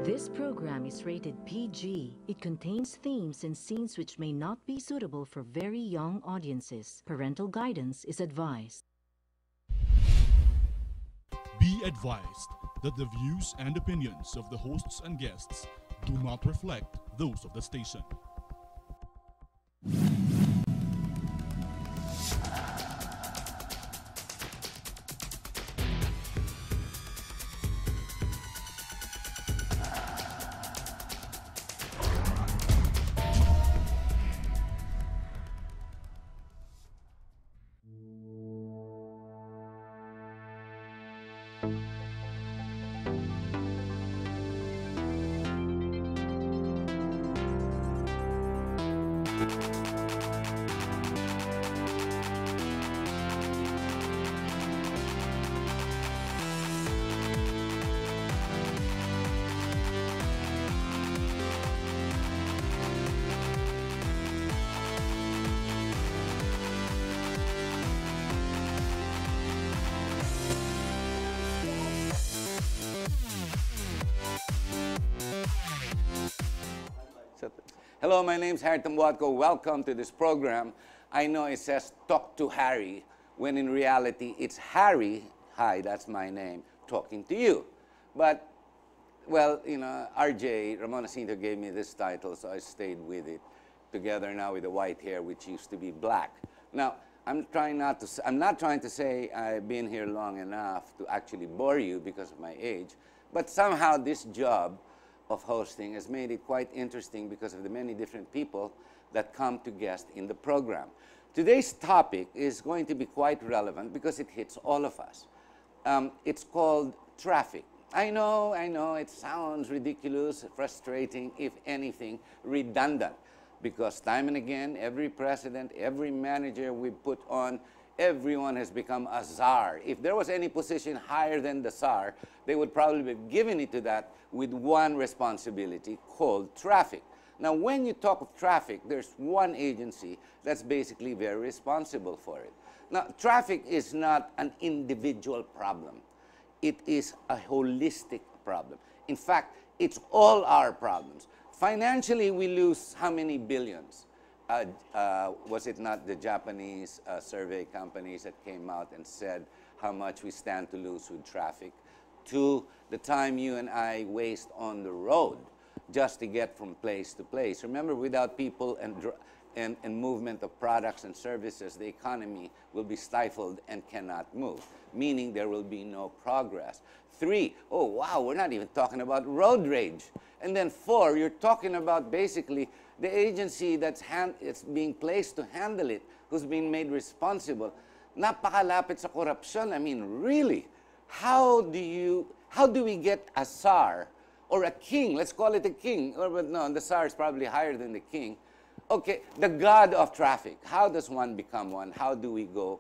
This program is rated PG. It contains themes and scenes which may not be suitable for very young audiences. Parental guidance is advised. Be advised that the views and opinions of the hosts and guests do not reflect those of the station. Hello, my name's Harry Tambuatco. Welcome to this program. I know it says Talk to Harry, when in reality it's Harry, hi, that's my name, talking to you. But, well, you know, RJ, Ramon Jacinto gave me this title, so I stayed with it, together now with the white hair, which used to be black. Now, I'm not trying to say I've been here long enough to actually bore you because of my age, but somehow this job of hosting has made it quite interesting because of the many different people that come to guest in the program. Today's topic is going to be quite relevant because it hits all of us. It's called traffic. I know, it sounds ridiculous, frustrating, if anything, redundant, because time and again, every president, every manager we put on, everyone has become a czar. If there was any position higher than the czar, they would probably be giving it to that with one responsibility called traffic. Now, when you talk of traffic, there's one agency that's basically very responsible for it. Now, traffic is not an individual problem. It is a holistic problem. In fact, it's all our problems. Financially, we lose how many billions? Was it not the Japanese survey companies that came out and said how much we stand to lose with traffic, to the time you and I waste on the road just to get from place to place? Remember, without people and movement of products and services, the economy will be stifled and cannot move, meaning there will be no progress. 3, oh wow, we're not even talking about road rage. And then 4, you're talking about basically the agency it's being placed to handle it, who's being made responsible. Napakalapit sa korupsyon. I mean, really, how do we get a czar or a king? Let's call it a king. But no, the czar is probably higher than the king. Okay, the god of traffic. How does one become one? How do we go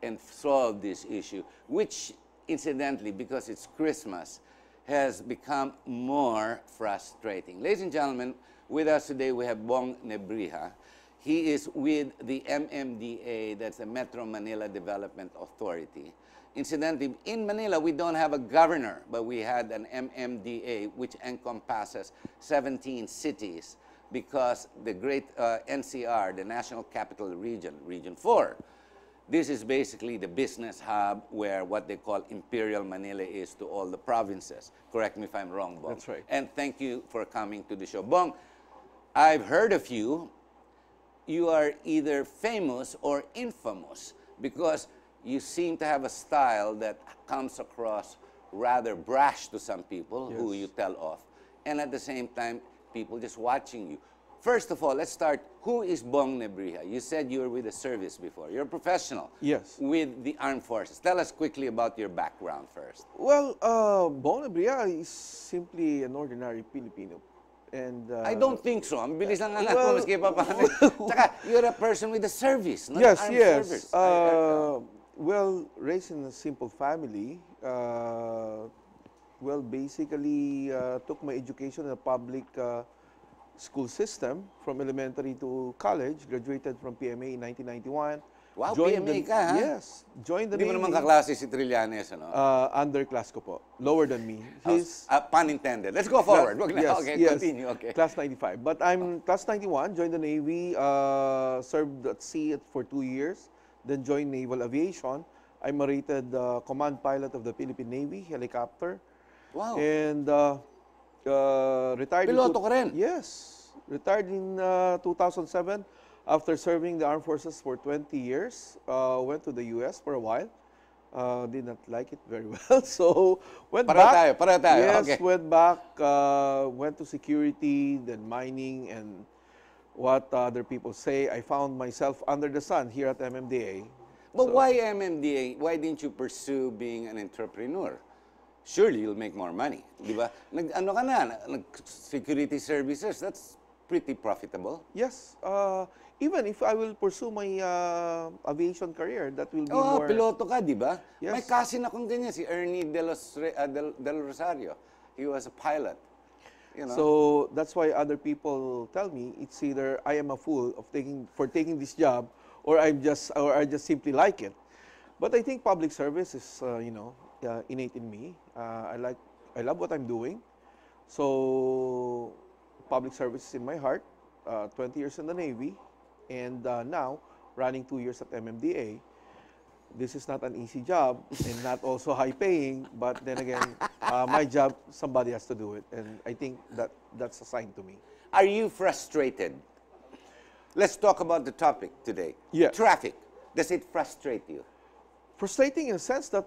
and solve this issue? Which, incidentally, because it's Christmas, has become more frustrating. Ladies and gentlemen, with us today we have Bong Nebrija. He is with the MMDA, that's the Metro Manila Development Authority. Incidentally, in Manila we don't have a governor, but we had an MMDA which encompasses 17 cities because the great NCR, the National Capital Region, Region 4, this is basically the business hub where what they call Imperial Manila is to all the provinces. Correct me if I'm wrong, Bong. That's right. And thank you for coming to the show. Bong, I've heard of you. You are either famous or infamous because you seem to have a style that comes across rather brash to some people, Yes, who you tell off, and at the same time, people just watching you. First of all, let's start. Who is Bong Nebrija? You said you were with the service before. You're a professional. Yes. With the armed forces. Tell us quickly about your background first. Well, Bong Nebrija is simply an ordinary Filipino. And I don't think so. Ang bilis lang anak well, ko, maski pa paano. Tsaka, you're a person with the service, not yes, armed yes. service. Well, raised in a simple family. Well, basically, took my education in a public school system from elementary to college. Graduated from PMA in 1991. Wow, Joined PMA ka, ha? Yes, joined the Hindi mo Navy. naman kaklase si Trillanes, ano? Underclass ko po, lower than me. He's Pun intended. Let's go forward. Wag na. yes, Okay, yes, continue. Okay. class 95. But I'm class 91, joined the Navy, served at sea for 2 years, then joined Naval Aviation. I'm a rated command pilot of the Philippine Navy, helicopter. Wow. And retired. Piloto ka rin? Yes. Retired in 2007 after serving the armed forces for 20 years. Went to the US for a while. Did not like it very well. So went back. Pareho tayo. Yes, Okay. went back. Went to security, then mining, and what other people say. I found myself under the sun here at MMDA. But why MMDA? Why didn't you pursue being an entrepreneur? Surely you'll make more money. Di ba? Ano ka na? Security services, that's pretty profitable. Yes. Even if I will pursue my aviation career, that will be Oh, more... piloto ka, di ba? Yes. May cousin akong ganyan, si Ernie Del Rosario. He was a pilot. You know? So that's why other people tell me it's either I am a fool for taking this job, or I just simply like it. But I think public service is innate in me. I love what I'm doing. So public service is in my heart. 20 years in the Navy, and now running 2 years at MMDA. This is not an easy job and not also high paying, but then again, my job, somebody has to do it, and I think that's assigned to me. Are you frustrated? Let's talk about the topic today. Yeah. Traffic. Does it frustrate you? Frustrating in the sense that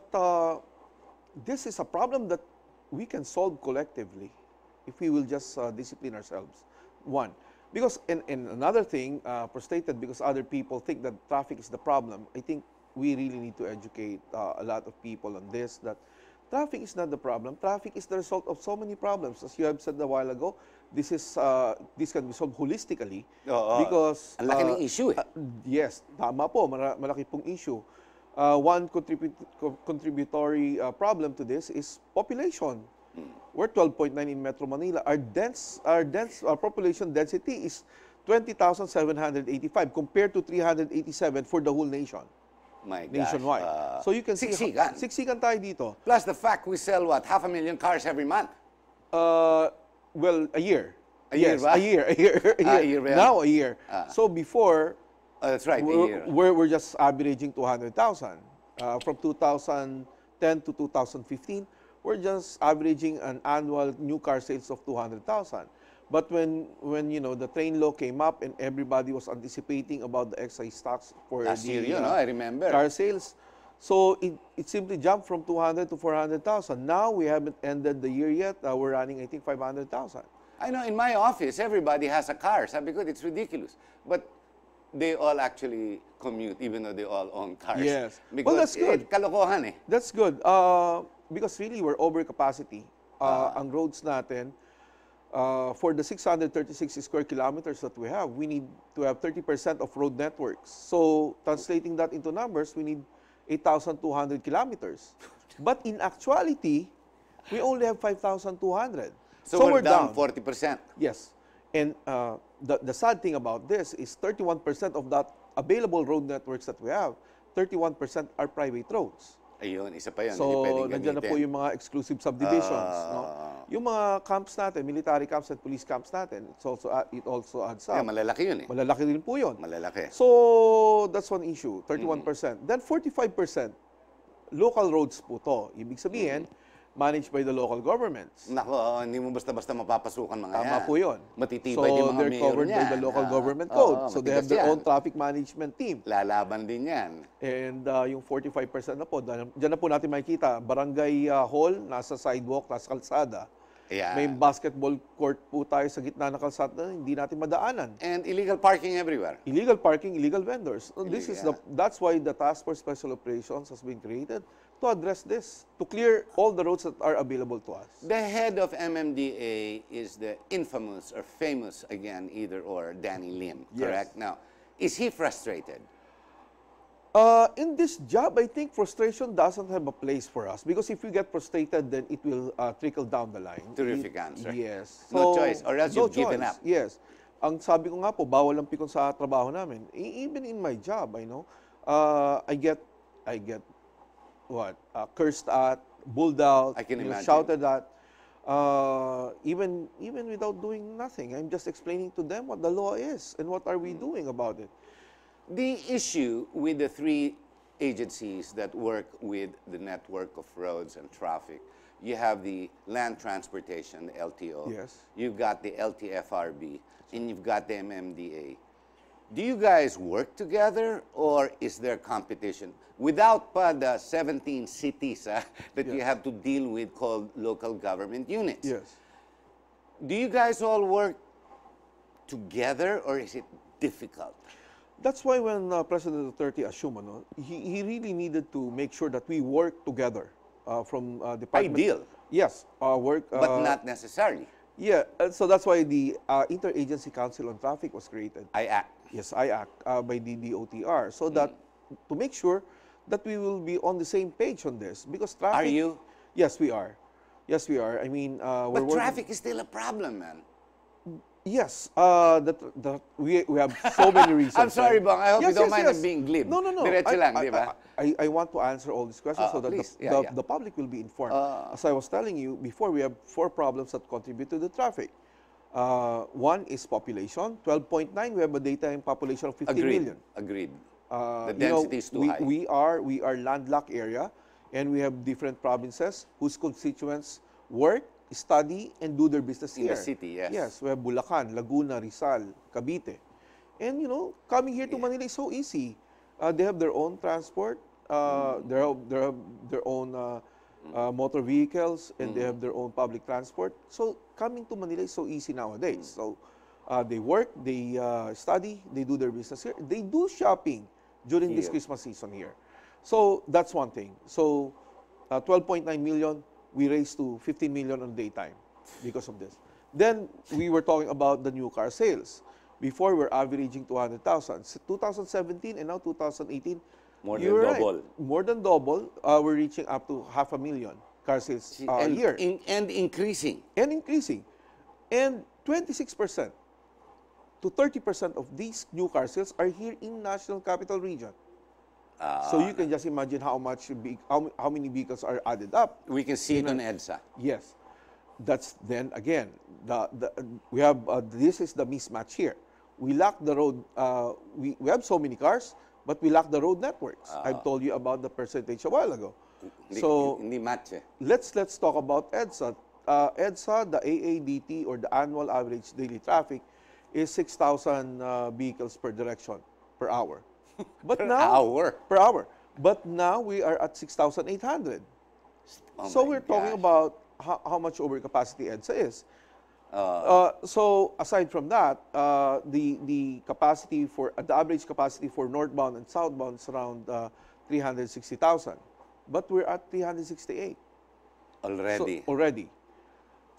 this is a problem that we can solve collectively if we will just discipline ourselves. One, because and another thing, frustrated because other people think that traffic is the problem. I think we really need to educate a lot of people on this, that traffic is not the problem. Traffic is the result of so many problems. As you have said a while ago, this can be solved holistically. Because ang laki ng issue eh. Yes, tama po, malaki pong issue. One contributory problem to this is population. We're 12.9 in Metro Manila. Our population density is 20,785 compared to 387 for the whole nation. My gosh. Nationwide. So you can see siksikan. siksikan tayo dito. Plus the fact we sell what? 500,000 cars every month. Well, a year. A year Yes, ba? a year. A year ba yan? Now a year. So before, Oh, that's right, a year. we're just averaging 200,000. From 2010 to 2015, we're just averaging an annual new car sales of 200,000. But when the train law came up and everybody was anticipating about the excise tax for Last the year yun, I remember. car sales, so it simply jumped from 200 to 400,000. Now we haven't ended the year yet. We're running, I think, 500,000. I know in my office, everybody has a car. Sabi ko, it's ridiculous. But they all actually commute, even though they all own cars. Yes. Because Well, that's good. Kalokohan eh. That's good. Because really, we're over capacity. Ang roads natin, for the 636 square kilometers that we need to have 30% of road networks. So, translating that into numbers, we need 8,200 kilometers. But in actuality, we only have 5,200. So we're down 40%. Yes. And the sad thing about this is 31% of that available road networks that we have, 31% are private roads. Ayun, isa pa yun. So, hindi pwedeng nandiyan na gamitin. po yung mga exclusive subdivisions. No? Yung mga camps natin, military camps at police camps natin, it also adds up. Yeah, malalaki yun eh. Malalaki rin po yun. Malalaki. So, that's one issue, 31%. Then 45%, local roads po to. Ibig sabihin, managed by the local governments. Nako, hindi mo basta-basta mapapasukan mga yan. Tama po yun. Matitibay din mga they're mayor covered by niyan. the local government code. So they have matigas their yan. own traffic management team. Lalaban din yan. And yung 45% na po, dyan na po natin makikita, barangay hall, nasa sidewalk, nasa kalsada. Yeah. May basketball court po tayo sa gitna ng kalsada, hindi natin madaanan. And illegal parking everywhere. Illegal parking, illegal vendors. So Illegal. that's why the Task Force Special Operations has been created to address this, to clear all the roads that are available to us. The head of MMDA is the infamous or famous, again, either or, Danny Lim, Yes. correct? Now, is he frustrated? In this job, I think frustration doesn't have a place for us because if we get frustrated, then it will trickle down the line. Terrific answer. Yes. No choice, or else no you've given choice. up. Yes. Ang sabi ko nga po, bawal ang pikon sa trabaho namin. Even in my job, I know, I get what cursed at, bulled out, I can imagine. shouted at. Even without doing nothing, I'm just explaining to them what the law is and what are we doing about it. The issue with the three agencies that work with the network of roads and traffic, you have the Land Transportation, the LTO. Yes. You've got the LTFRB, and you've got the MMDA. Do you guys work together, or is there competition? Without the 17 cities that you Yes. have to deal with called local government units. Yes. Do you guys all work together, or is it difficult? That's why when President Duterte assumed, he really needed to make sure that we work together from department. Ideal, Yes, work. but not necessarily. Yeah, so that's why the Interagency Council on Traffic was created. IAC. Yes, IAC by the DOTR, so that to make sure that we will be on the same page on this, because traffic. Are you? Yes, we are. Yes, we are. I mean, we're But working. traffic is still a problem, man. Yes, we have so many reasons. I'm sorry, Bong. I hope Yes, you don't yes, mind yes. us being glib. No, no, no. Diretso lang, di ba? I want to answer all these questions so that please. the, Yeah, the, yeah. the public will be informed. As I was telling you before, we have 4 problems that contribute to the traffic. One is population, 12.9. We have a daytime population of 50 Agreed. million. Agreed. The You know, density is too high. we are landlocked area, and we have different provinces whose constituents work, study, and do their business In the here. city, yes. Yes, we have Bulacan, Laguna, Rizal, Cavite. And, coming here to Manila is so easy. They have their own transport. They have their own motor vehicles, and they have their own public transport. So, coming to Manila is so easy nowadays. So, they work, they study, they do their business here. They do shopping during this Here. Christmas season here. So, that's one thing. So, 12.9 million, we raised to 15 million on daytime because of this. Then, we were talking about the new car sales. Before, we're averaging 200,000. 2017 and now 2018, More than you're right. double. More than double. We're reaching up to 500,000 car sales a and, year. and increasing. And increasing. And 26% to 30% of these new car sales are here in National Capital Region. So you can just imagine how many vehicles are added up. We can see it on EDSA. Yes, that's then again we have this is the mismatch here. We lack the road. We have so many cars, but we lack the road networks. I've told you about the percentage a while ago. So Hindi match eh. let's talk about EDSA. EDSA, the AADT, or the annual average daily traffic, is 6,000 vehicles per direction per hour. But Per now hour? per hour. But now we are at 6,800. Oh So my we're talking gosh. about how much overcapacity EDSA is. So aside from that, the capacity for the average capacity for northbound and southbound is around 360,000, but we're at 368 Already. So, already.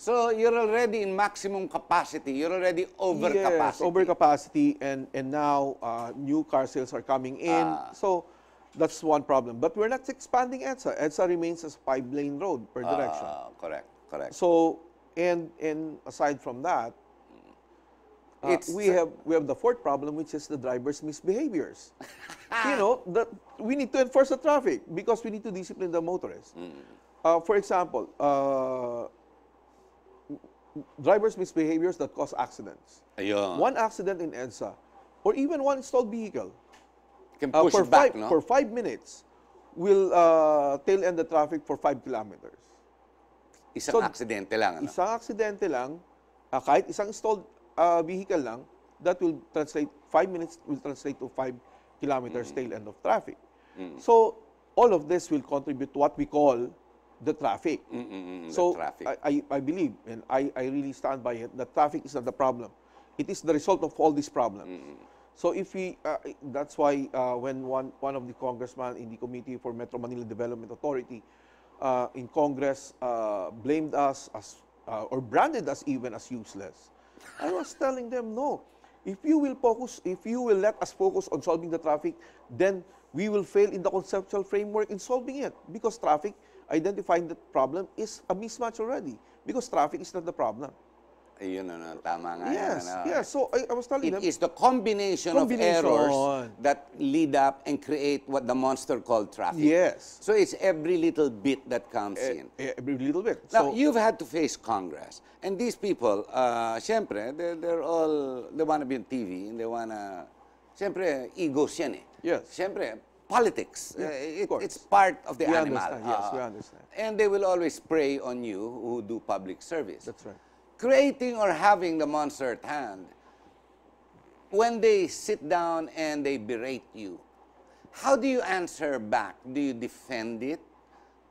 So you're already in maximum capacity. You're already over capacity. Yes, overcapacity, and now new car sales are coming in. So that's one problem. But we're not expanding EDSA. EDSA remains as 5-lane road per direction. Correct. So and aside from that, we have the fourth problem, which is the drivers' misbehaviors. That we need to enforce the traffic because we need to discipline the motorists. For example, drivers' misbehaviors that cause accidents. Ayun. One accident in EDSA, or even one installed vehicle, Can push it back, no? for 5 minutes, will tail end the traffic for 5 kilometers. Isang aksidente lang. Ano? Isang aksidente lang, kahit isang installed vehicle lang, that will translate, 5 minutes will translate to 5 kilometers tail end of traffic. So, all of this will contribute to what we call the traffic. So, the traffic. I believe, and I really stand by it, that traffic is not the problem. It is the result of all these problems. So, if we, that's why when one of the congressmen in the Committee for Metro Manila Development Authority in Congress blamed us as, or branded us even as useless. I was telling them, no. If you will let us focus on solving the traffic, then we will fail in the conceptual framework in solving it. Because traffic, identifying the problem is a mismatch already. Because traffic is not the problem. Yun, ano, tama nga Yes, yan. Ano. yes. So I was telling them, It is the combination of errors that lead up and create what the monster called traffic. yes, So it's every little bit that comes in. every little bit. Now, So you've had to face Congress. And these people, syempre, they're all, they want to be on TV, and they want to, syempre, egos yan eh. Yes. Syempre, politics. Of course. It's part of the We animal. understand, yes, we understand. And they will always prey on you who do public service. that's right. Creating or having the monster at hand, when they sit down and they berate you, how do you answer back? Do you defend it,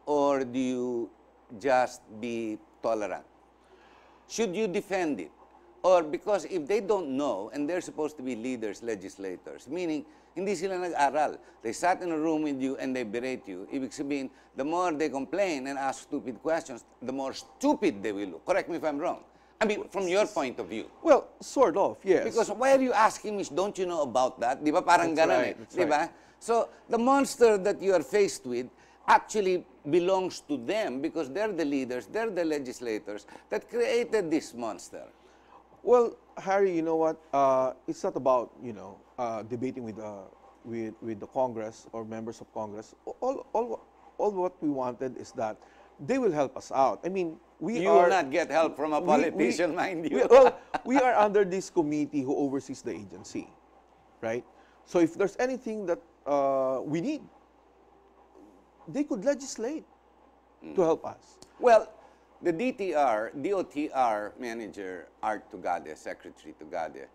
or do you just be tolerant? Should you defend it? Or because if they don't know, and they're supposed to be leaders, legislators, meaning hindi sila nag-aral. They sat in a room with you and they berate you. Ibig sabihin, the more they complain and ask stupid questions, the more stupid they will look. Correct me if I'm wrong. I mean, from your point of view. Well, sort of, yes. Because why are you asking me, don't you know about that? Di ba? Parang That's ganun right, eh. that's Di ba? So, the monster that you are faced with actually belongs to them because they're the leaders, they're the legislators that created this monster. Well, Harry, you know what? It's not about debating with the Congress or members of Congress. All what we wanted is that they will help us out. I mean, we You are will not get help from a politician, mind you. we are under this committee who oversees the agency, right? So if there's anything that we need, they could legislate to help us. Well, the DOTR manager, Art Tugade, Secretary Tugade,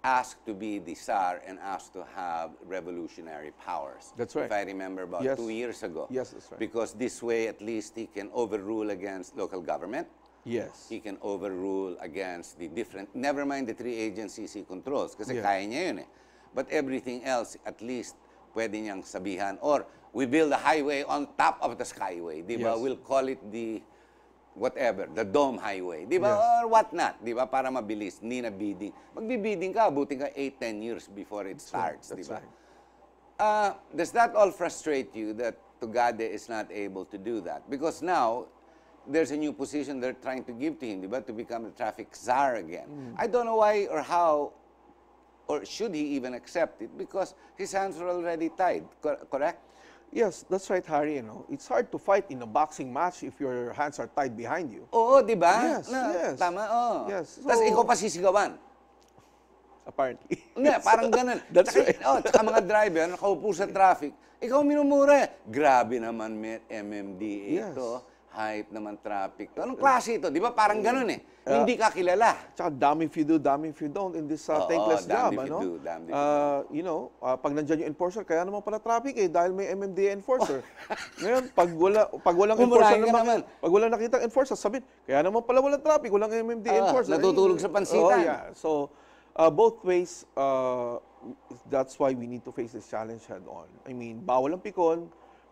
asked to be the SAR and asked to have revolutionary powers. That's right. If I remember about Yes. 2 years ago. Yes, that's right. Because this way, at least, he can overrule against local government. Yes. He can overrule against the different, never mind the 3 agencies he controls, kasi Yeah. kaya niya yun eh. But everything else, at least, pwede niyang sabihan. Or, we build a highway on top of the skyway. Di ba? Yes. We'll call it the whatever, the Dome Highway. Di ba? Yes. Or what not. Di ba? Para mabilis. Hindi na bidding. Magbibidding ka, abutin ka 8-10 years before it starts. Di That's ba? right. Does that all frustrate you that Tugade is not able to do that? Because now, there's a new position they're trying to give to him, di ba? To become the traffic czar again. I don't know why or how, or should he even accept it, because his hands are already tied, correct? Yes, that's right, Harry. It's hard to fight in a boxing match if your hands are tied behind you. Oo, di ba? Yes, yes. Tama, oo. Yes, Tapos so- ikaw pa sisigawan. Apparently. Hindi, parang ganun. That's Tsaka, right. Tsaka mga driver, nakaupo sa traffic, ikaw minumura. Grabe naman, MMDA Yes. ito. Hype naman traffic to. Anong klase ito? Di ba parang ganun eh. Hindi ka kilala. Tsaka damn if you do, damn if you don't in this thankless damn job. if you ano? do, damn if you Pag nandyan yung enforcer, kaya naman pala traffic dahil may MMDA enforcer. Ngayon, pag walang Mumurahin enforcer ka naman. pag walang nakitang enforcer, sabihin, kaya naman pala walang traffic, walang MMDA enforcer. natutulog sa pansitan. Oh, yeah. So, both ways, that's why we need to face this challenge head on. I mean, bawal ang pikon,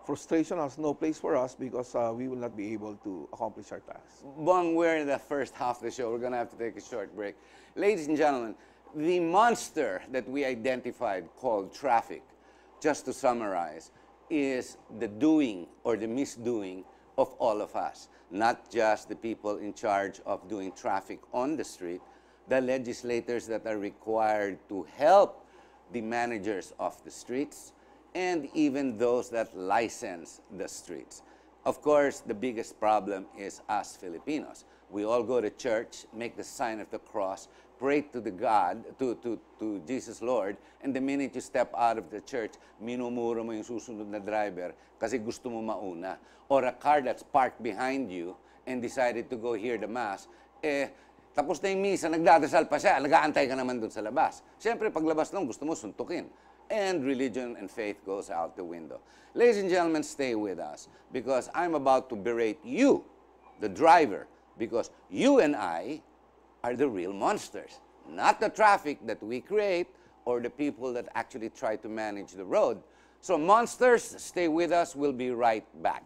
frustration has no place for us because we will not be able to accomplish our tasks. Bong, we're in the first half of the show. We're going to have to take a short break. Ladies and gentlemen, the monster that we identified called traffic, just to summarize, is the doing or the misdoing of all of us, not just the people in charge of doing traffic on the street, the legislators that are required to help the managers of the streets, and even those that license the streets. Of course, the biggest problem is us Filipinos. We all go to church, make the sign of the cross, pray to the God, to Jesus Lord, and the minute you step out of the church, minumura mo yung susunod na driver kasi gusto mo mauna. Or a car that's parked behind you and decided to go hear the mass, tapos na yung misa, nagdadasal pa siya, nag-aantay ka naman dun sa labas. Siyempre, paglabas lang, gusto mo suntukin. And religion and faith goes out the window. Ladies and gentlemen, stay with us because I'm about to berate you, the driver, because you and I are the real monsters, not the traffic that we create or the people that actually try to manage the road. So monsters, stay with us. We'll be right back.